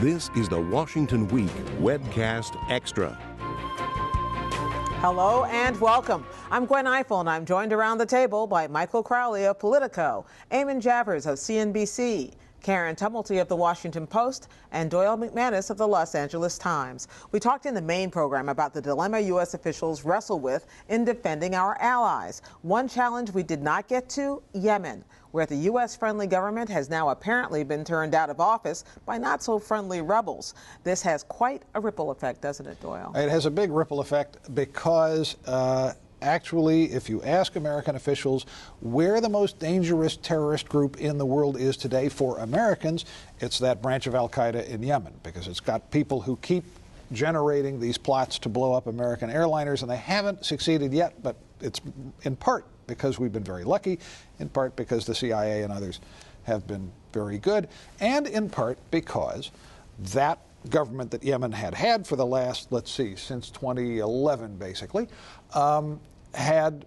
This is the Washington Week Webcast Extra. Hello and welcome. I'm Gwen Eiffel, and I'm joined around the table by Michael Crowley of POLITICO, Eamon Javers of CNBC, Karen Tumulty of The Washington Post, and Doyle McManus of the Los Angeles Times. We talked in the main program about the dilemma U.S. officials wrestle with in defending our allies. One challenge we did not get to, Yemen, where the U.S.-friendly government has now apparently been turned out of office by not-so-friendly rebels. This has quite a ripple effect, doesn't it, Doyle? It has a big ripple effect because actually, if you ask American officials where the most dangerous terrorist group in the world is today for Americans, it's that branch of al-Qaeda in Yemen, because it's got people who keep generating these plots to blow up American airliners, and they haven't succeeded yet, but it's in part because we've been very lucky, in part because the CIA and others have been very good, and in part because that government that Yemen had for the last, since 2011 basically, had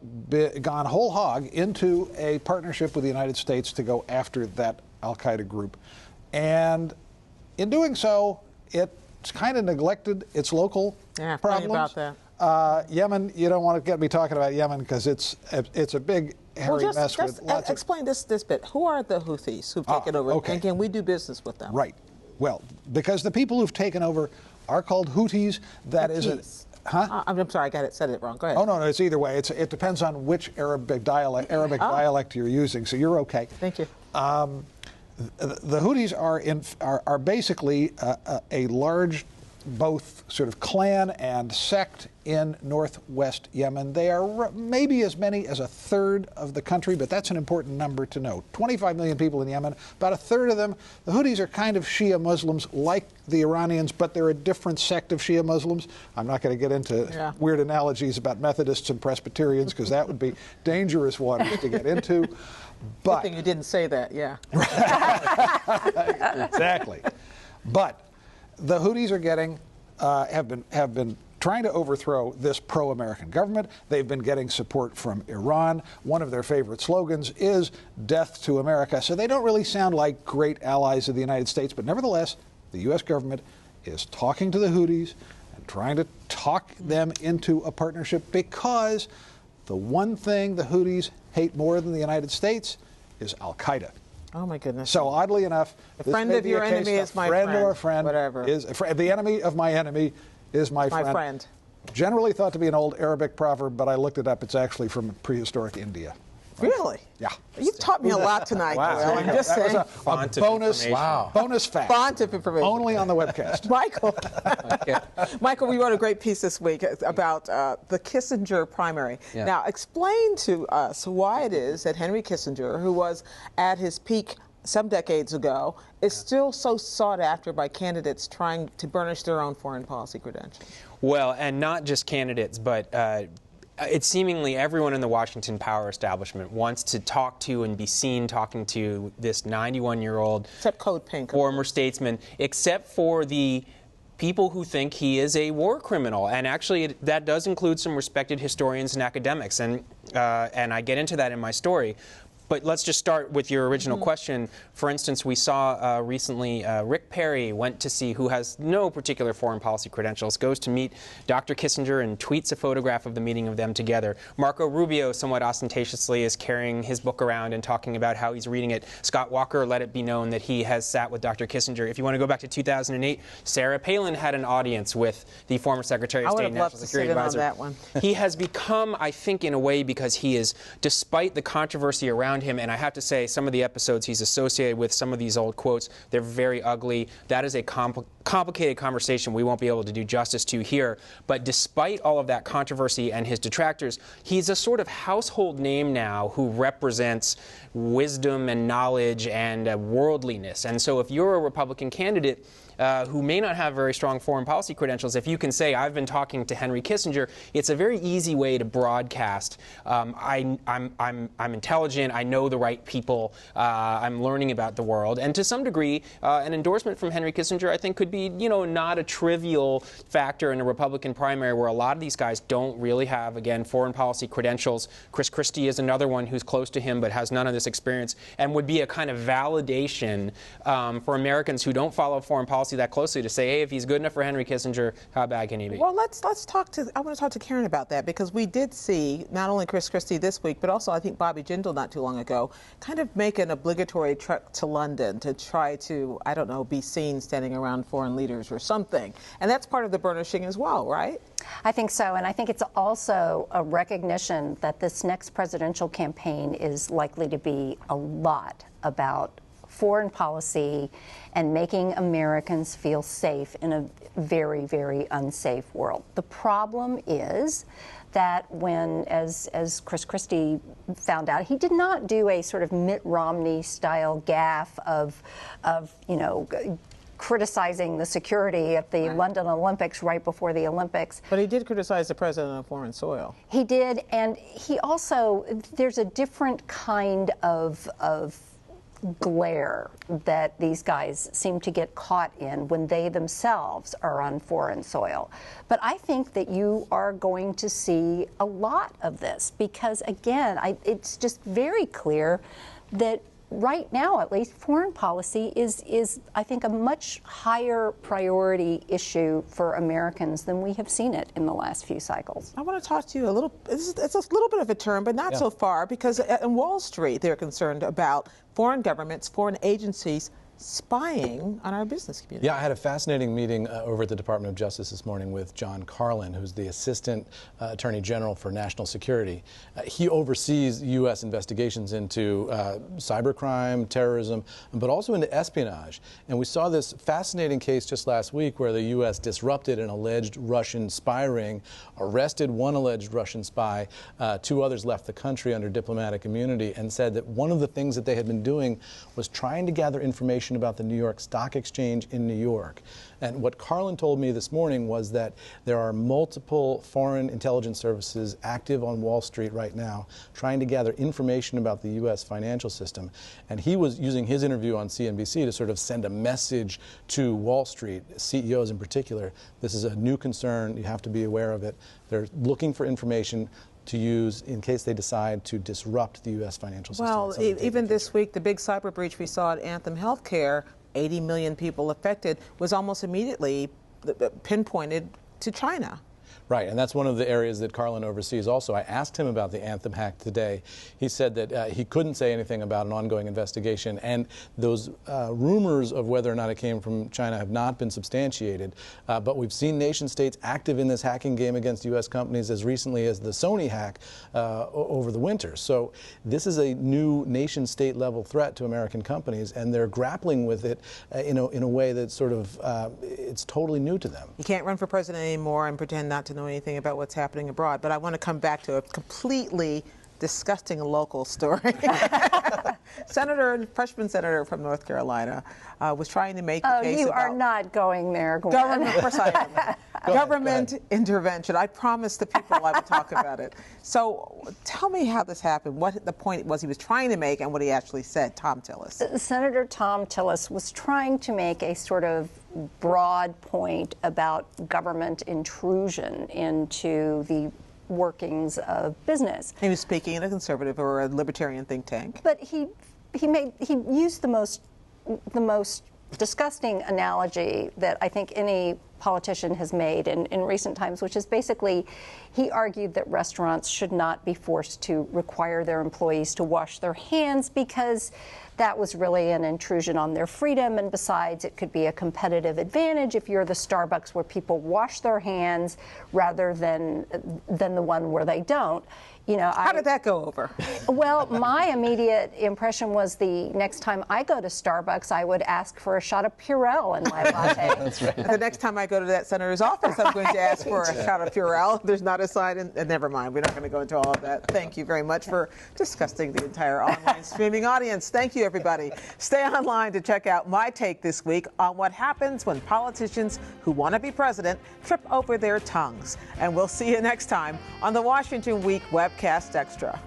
gone whole hog into a partnership with the United States to go after that al-Qaeda group. And in doing so, it's kind of neglected its local problems. Funny about that. Yemen, you don't want to get me talking about Yemen because it's a big, hairy mess with lots explain this bit. Who are the Houthis who've taken over, and can we do business with them? Right. Well, because the people who've taken over are called Houthis. That is a... Huh? I'm sorry, said it wrong. Go ahead. Oh, no, it's either way. It depends on which Arabic dialect you're using, so you're okay. Thank you. The Houthis are basically a large, both sort of clan and sect in northwest Yemen. They are maybe as many as a third of the country, but that's an important number to note. 25 million people in Yemen, about a third of them. The Houthis are kind of Shia Muslims like the Iranians, but they're a different sect of Shia Muslims. I'm not going to get into weird analogies about Methodists and Presbyterians because that would be dangerous waters to get into. But, good thing you didn't say that, yeah. Exactly. But the Houthis are getting, have been trying to overthrow this pro-American government. They've been getting support from Iran. One of their favorite slogans is "Death to America." So they don't really sound like great allies of the United States, but nevertheless, the U.S. government is talking to the Houthis and trying to talk them into a partnership because the one thing the Houthis hate more than the United States is al-Qaeda. Oh, my goodness. So oddly enough, the friend of your enemy is my friend. Friend or friend. Whatever. The enemy of my enemy is my friend. My friend. Generally thought to be an old Arabic proverb, but I looked it up. It's actually from prehistoric India. Really? Yeah. You've taught me a lot tonight, Wow. Will. I'm just saying. That was a bonus, bonus fact. Font of information. Only on the webcast. Michael. Michael, we wrote a great piece this week about the Kissinger primary. Yeah. Now, explain to us why it is that Henry Kissinger, who was at his peak some decades ago, is still so sought after by candidates trying to burnish their own foreign policy credentials. Well, and not just candidates, but it's seemingly everyone in the Washington power establishment wants to talk to and be seen talking to this 91-year-old except Code Pink, former statesman, except for the people who think he is a war criminal. And actually, that does include some respected historians and academics, and I get into that in my story. But let's just start with your original question. For instance, we saw recently Rick Perry went to see, who has no particular foreign policy credentials, goes to meet Dr. Kissinger and tweets a photograph of the meeting of them together. Marco Rubio, somewhat ostentatiously, is carrying his book around and talking about how he's reading it. Scott Walker let it be known that he has sat with Dr. Kissinger. If you want to go back to 2008, Sarah Palin had an audience with the former Secretary of State and National Security Advisor. I would have loved to sit in on that one. He has become, I think, in a way, because he is, despite the controversy around him, and I have to say, some of the episodes he's associated with, some of these old quotes, they're very ugly. That is a complicated conversation we won't be able to do justice to here. But despite all of that controversy and his detractors, he's a sort of household name now who represents wisdom and knowledge and worldliness. And so if you're a Republican candidate who may not have very strong foreign policy credentials, if you can say, I've been talking to Henry Kissinger, it's a very easy way to broadcast. I'm intelligent. I know the right people. I'm learning about the world. And to some degree, an endorsement from Henry Kissinger, I think, could be, not a trivial factor in a Republican primary where a lot of these guys don't really have, again, foreign policy credentials. Chris Christie is another one who's close to him but has none of this experience, and would be a kind of validation for Americans who don't follow foreign policy that closely to say, hey, if he's good enough for Henry Kissinger, how bad can he be? Well, let's talk to. I want to talk to Karen about that, because we did see not only Chris Christie this week, but also I think Bobby Jindal not too long ago, kind of make an obligatory trek to London to try to, I don't know, be seen standing around foreign leaders or something, and that's part of the burnishing as well, right? I think so, and I think it's also a recognition that this next presidential campaign is likely to be a lot about foreign policy and making Americans feel safe in a very, very unsafe world. The problem is that when, as Chris Christie found out, he did not do a sort of Mitt Romney-style gaffe of criticizing the security at the London Olympics right before the Olympics. But he did criticize the president on foreign soil. He did, and he also, there's a different kind of glare that these guys seem to get caught in when they themselves are on foreign soil. But I think that you are going to see a lot of this because, again, it's just very clear that right now, at least, foreign policy is, I think, a much higher priority issue for Americans than we have seen it in the last few cycles. I want to talk to you a little, it's a little bit of a turn, but not so far, because in Wall Street, they're concerned about foreign governments, foreign agencies spying on our business community. Yeah, I had a fascinating meeting over at the Department of Justice this morning with John Carlin, who's the Assistant Attorney General for National Security. He oversees U.S. investigations into cybercrime, terrorism, but also into espionage. And we saw this fascinating case just last week where the U.S. disrupted an alleged Russian spy ring, arrested one alleged Russian spy, 2 others left the country under diplomatic immunity, and said that one of the things that they had been doing was trying to gather information about the New York Stock Exchange in New York. And what Carlin told me this morning was that there are multiple foreign intelligence services active on Wall Street right now trying to gather information about the U.S. financial system. And he was using his interview on CNBC to sort of send a message to Wall Street, CEOs in particular. This is a new concern. You have to be aware of it. They're looking for information to use in case they decide to disrupt the U.S. financial system. Well, even this week, the big cyber breach we saw at Anthem Healthcare, 80 million people affected, was almost immediately pinpointed to China. Right, and that's one of the areas that Carlin oversees also. I asked him about the Anthem hack today. He said that he couldn't say anything about an ongoing investigation, and those rumors of whether or not it came from China have not been substantiated. But we've seen nation states active in this hacking game against U.S. companies as recently as the Sony hack over the winter. So this is a new nation-state level threat to American companies, and they're grappling with it in a way that sort of it's totally new to them. You can't run for president anymore and pretend not to know anything about what's happening abroad, but I want to come back to a completely disgusting local story. Freshman senator from North Carolina was trying to make the case you about are not going there, Gwen. government, of course I am. Government intervention. I promised the people I would talk about it. So tell me how this happened, what the point was he was trying to make, and what he actually said, Thom Tillis. Senator Thom Tillis was trying to make a sort of broad point about government intrusion into the workings of business. He was speaking in a conservative or a libertarian think tank. But he used the most disgusting analogy that I think any politician has made in recent times, which is basically he argued that restaurants should not be forced to require their employees to wash their hands because that was really an intrusion on their freedom, and besides, it could be a competitive advantage if you're the Starbucks where people wash their hands rather than the one where they don't. You know, how did that go over? Well, my immediate impression was the next time I go to Starbucks, I would ask for a shot of Purell in my latte. That's right. The next time I go to that senator's office, I'm going to ask for a shot of Purell. There's not a side, and never mind. We're not going to go into all of that. Thank you very much for disgusting the entire online streaming audience. Thank you, everybody. Stay online to check out my take this week on what happens when politicians who want to be president trip over their tongues. And we'll see you next time on the Washington Week Webcast Extra.